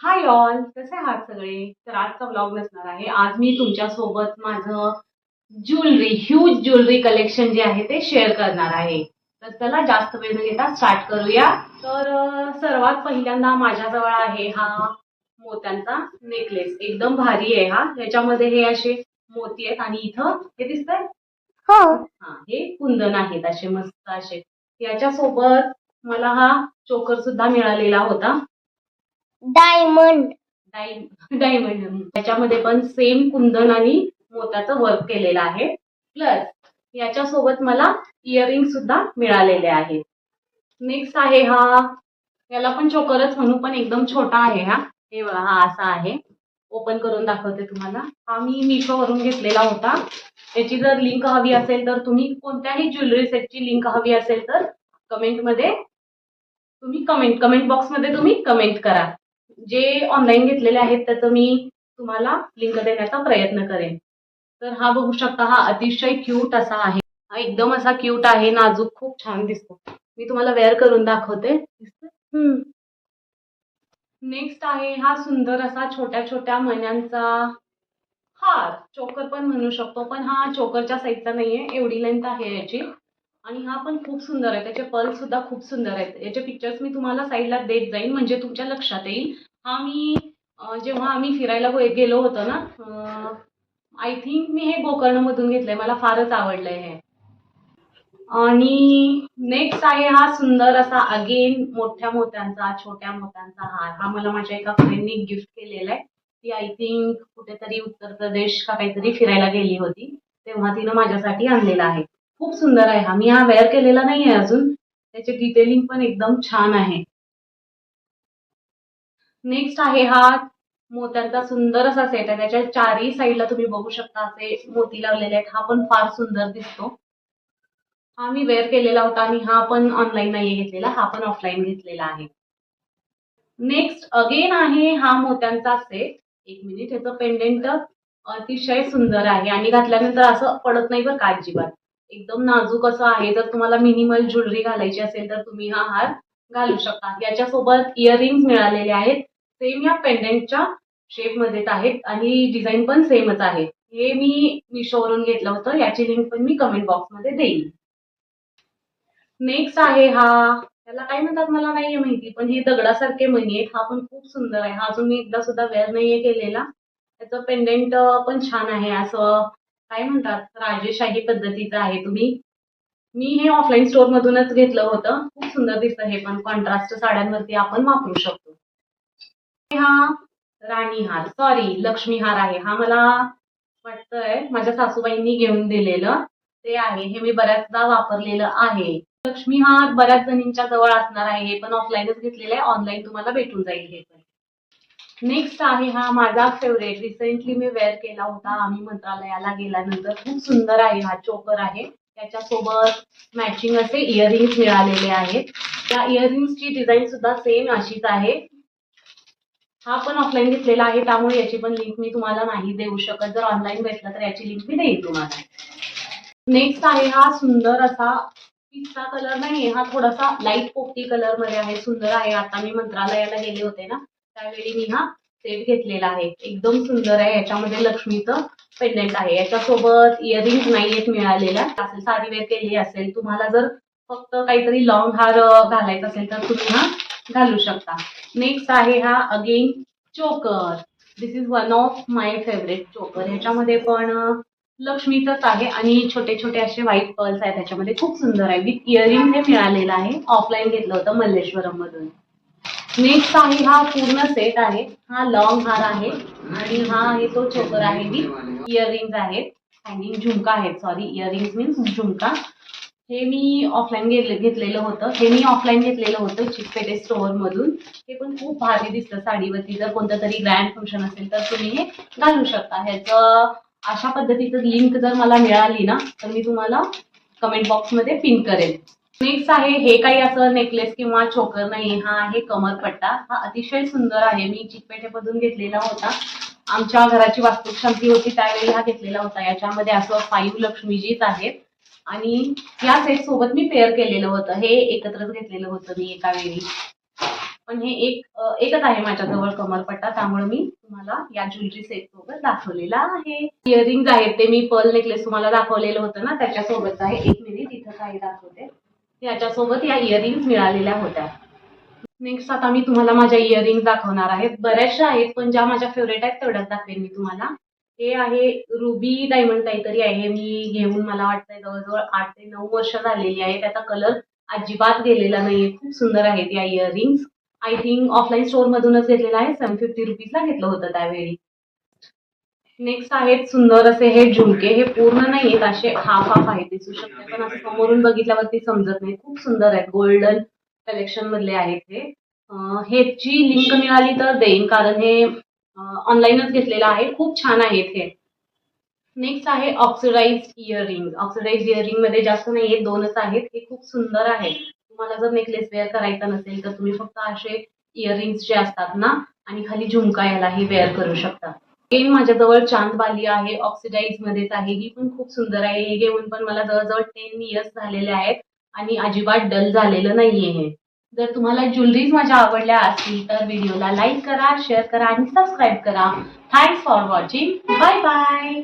Hi all, कसे आहात सगळे? तर आजचा व्लॉग नसणार आहे. आज मी तुमच्यासोबत माझं ह्यूज ज्वेलरी कलेक्शन जे आहे ते शेअर करणार आहे. तर चला जास्त वेळ न घेता स्टार्ट करूया. तर सर्वात पहिल्यांदा माझ्याजवळ आहे हा मोत्यांचा नेकलेस. एकदम भारी आहे हा. याच्यामध्ये हे असे मोती आहेत आणि इथं हे दिसतंय? हो. हा, हे कुंदन आहेत असे मस्त असे. याच्यासोबत मला हा चोकर सुद्धा मिळालेला होता. डायमंड. डायमंड. त्याच्यामध्ये पण सेम कुंदन आणि मोत्याचं वर्क केलेलं आहे. प्लस याच्यासोबत मला इयरिंग सुद्धा मिळालेले आहेत. नेक्स्ट आहे हा, याला पण चोकरच म्हणू पण एकदम छोटा आहे हा. हे बघा, हा असा आहे. ओपन करून दाखवते तुम्हाला. हा मी मिशोवरून घेतलेला होता. याची जर लिंक हवी असेल तर तुम्ही कोणत्याही ज्वेलरी सेटची लिंक हवी असेल तर कमेंट बॉक्समध्ये तुम्ही कमेंट करा. जे ऑनलाईन घेतलेले आहेत त्याचं मी तुम्हाला लिंक देण्याचा प्रयत्न करेन. तर हा बघू शकता, हा अतिशय क्यूट असा आहे. हा एकदम असा क्यूट आहे, नाजूक, खूप छान दिसतो. मी तुम्हाला वेअर करून दाखवते. नेक्स्ट आहे हा सुंदर असा छोट्या छोट्या मण्यांचा हार, चोकर पण म्हणू शकतो, पण हा चोकरच्या साईजचा नाहीये, एवढी लेंथ आहे याची. आणि हा पण खूप सुंदर आहे. त्याचे पर्ल सुद्धा खूप सुंदर आहेत. याचे पिक्चर्स मी तुम्हाला साईडला देत जाईन म्हणजे तुमच्या लक्षात येईल. हा मी जेव्हा आम्ही फिरायला गेलो होतो ना, आय थिंक मी हे गोकर्णमधून घेतलंय. मला फारच आवडलंय हे. आणि नेक्स्ट आहे हा सुंदर असा अगेन मोठ्या मोत्यांचा छोट्या मोत्यांचा हार. हा मला माझ्या एका फ्रेंडनी गिफ्ट केलेला आहे. ती आय थिंक कुठेतरी उत्तर प्रदेश का काहीतरी फिरायला गेली होती, तेव्हा तिनं माझ्यासाठी आणलेला आहे. खूप सुंदर आहे हा. मी हा वेअर केलेला नाहीये अजून. त्याचे डिटेलिंग पण एकदम छान आहे. नेक्स्ट आहे हा मोत्यांचा सुंदर असा सेट आहे. त्याच्या चारही साईडला तुम्ही बघू शकता असे मोती लावलेले आहेत. हा पण फार सुंदर दिसतो. हा मी वेअर केलेला होता आणि हा पण ऑनलाईन नाहीये घेतलेला, हा पण ऑफलाईन घेतलेला आहे. नेक्स्ट अगेन आहे हा मोत्यांचा सेट. एक मिनिट, ह्याचं पेंडेंट अतिशय सुंदर आहे आणि घातल्यानंतर असं पडत नाही बरं का अजिबात. एकदम नाजूक असं आहे. जर तुम्हाला मिनिमल ज्वेलरी घालायची असेल तर तुम्ही हा हार घालू शकता. याच्यासोबत इयरिंग्स मिळालेले आहेत. सेम या पेंडेंटच्या शेपमध्येच आहेत आणि डिझाईन पण सेमच आहे. हे मी मिशोवरून घेतलं होतं. याची लिंक पण मी कमेंट बॉक्समध्ये देईन. नेक्स्ट आहे हा, त्याला काय म्हणतात मला नाहीये माहिती, पण हे दगडासारखे मणी आहेत. हा पण खूप सुंदर आहे. हा अजून मी एकदा सुद्धा वेअर नाहीये केलेला. त्याचं पेंडेंट पण छान आहे. असं काय म्हणतात, राजेशाही पद्धतीचं आहे. मी हे ऑफलाईन स्टोर मधूनच घेतलं होतं. खूप सुंदर दिसतं. हे पण कॉन्ट्रास्ट साड्यांवरती आपण वापरू शकतो. हा राणी हार, सॉरी लक्ष्मी हार आहे. हा मला वाटतंय माझ्या सासूबाईंनी घेऊन दिलेलं ते आहे. हे मी बऱ्याचदा वापरलेलं आहे. लक्ष्मी हार बऱ्याच जणींच्या जवळ असणार आहे. हे पण ऑफलाईनच घेतलेलं आहे. ऑनलाईन तुम्हाला भेटून जाईल हे पण. नेक्स्ट आहे हा माझा फेवरेट. रिसेंटली मी वेअर केला होता आम्ही मंत्रालयाला गेल्यानंतर. खूप सुंदर आहे हा चोकर आहे. त्याच्यासोबत मॅचिंग असे इयरिंग्स मिळालेले आहेत. त्या इयरिंग्सची डिझाईन सुद्धा सेम अशीच आहे. हा पण ऑफलाईन घेतलेला आहे, त्यामुळे याची पण लिंक मी तुम्हाला नाही देऊ शकत. जर ऑनलाईन भेटला तर याची लिंक मी देईन तुम्हाला. नेक्स्ट आहे हा सुंदर असा पिस्ता कलर नाहीये, हा थोडासा लाईट पोपटी कलर मध्ये आहे. सुंदर आहे. आता मी मंत्रालयाला गेले होते ना, त्यावेळी मी हा सेट घेतलेला आहे. एकदम सुंदर आहे. याच्यामध्ये लक्ष्मीचं पेंडेंट आहे. याच्यासोबत इयरिंग्स नाहीयेत मिळालेला. साडी वेअर केली असेल, तुम्हाला जर फक्त काहीतरी लॉंग हार घालायचा असेल तर तुम्ही हा घालू शकता. नेक्स्ट आहे हा again choker. This is one of my favourite choker. ह्याच्यामध्ये पण लक्ष्मीचंच आहे आणि छोटे छोटे असे व्हाईट पर्ल्स आहेत त्याच्यामध्ये. खूप सुंदर आहे. विथ इयरिंग हे मिळालेलं आहे. ऑफलाईन घेतलं होतं मल्लेश्वरम मधून. नेक्स्ट आहे हा पूर्ण सेट आहे. हा लॉंग हार आहे आणि हा आहे तो चोकर आहे विथ इयरिंग्स आहेत. हँगिंग झुमका आहेत, सॉरी इयरिंग्स मीन्स झुमका. हे मी ऑफलाईन घेतलेलं होतं. चिकपेटे स्टोअर मधून. हे पण खूप भारी दिसतं साडीवरती. जर कोणतं तरी ग्रँड फंक्शन असेल तर तुम्ही हे घालू शकता. ह्याचं अशा पद्धतीचं लिंक जर मला मिळाली ना तर मी तुम्हाला कमेंट बॉक्समध्ये पिन करेन. नेक्स्ट आहे हे काही असं नेकलेस किंवा चोकर नाही, हा आहे कमरपट्टा. हा अतिशय सुंदर आहे. मी चिकपेठेमधून घेतलेला होता. आमच्या घराची वास्तुशांती होती त्यावेळी हा घेतलेला होता. याच्यामध्ये असं 5 लक्ष्मीजीच आहेत आणि या सेट सोबत मी पेअर केलेलं होतं. हे एकत्रच घेतलेलं होतं मी एका वेळी. पण हे एकच आहे माझ्याजवळ कमरपट्टा, त्यामुळे मी तुम्हाला या ज्वेलरी सेट सोबत दाखवलेला आहे. इयरिंग्स आहेत ते मी पर्ल नेकलेस तुम्हाला दाखवलेलं होतं ना, त्याच्यासोबत आहे. एक मिनिट इथं काही दाखवते. याच्यासोबत या इयरिंग्स मिळालेल्या होत्या. नेक्स्ट आता मी तुम्हाला माझ्या इयरिंग्स दाखवणार आहे. बऱ्याचशा आहेत, पण ज्या माझ्या फेवरेट आहेत तेवढ्याच दाखवेन मी तुम्हाला. हे आहे रुबी डायमंड काहीतरी आहे. मी घेऊन मला वाटतंय जवळजवळ 8 ते 9 वर्ष झालेली आहे. त्याचा कलर अजिबात गेलेला नाहीये. खूप सुंदर आहेत या earrings. I think offline store मधूनच घेतलेला आहे. 750 रुपीजला घेतलं होतं त्यावेळी. नेक्स्ट आहेत सुंदर असे हे झुमके. हे पूर्ण नाही आहेत, असे हाफ हाफ आहेत दिसू शकते, पण असं समोरून बघितल्यावरती समजत नाही. खूप सुंदर आहेत. गोल्डन कलेक्शन मधले आहेत हे. ह्याची लिंक मिळाली तर देईन, कारण हे ऑनलाईनच घेतलेलं आहे. खूप छान आहेत हे. नेक्स्ट आहे ऑक्सिडाइज इयरिंग. ऑक्सिडाइज इयरिंग मध्ये जास्त नाहीये, 2च आहेत. हे खूप सुंदर आहे. तुम्हाला जर नेकलेस वेअर करायचा नसेल तर तुम्ही फक्त असे इयरिंग्स जे असतात ना आणि खाली झुमका यालाही वेअर करू शकता. अगेन माझ्याजवळ चांदबाली आहे, ऑक्सिडाइज मध्येच आहे. ही पण खूप सुंदर आहे. हे घेऊन पण मला जवळजवळ 10 इयर्स झालेले आहेत आणि अजिबात डल झालेलं नाहीये हे. जर तुम्हाला ज्वेलरीज माझ्या आवडल्या असतील तर व्हिडिओला लाईक करा, शेअर करा आणि सबस्क्राईब करा. Thanks for watching. Bye bye.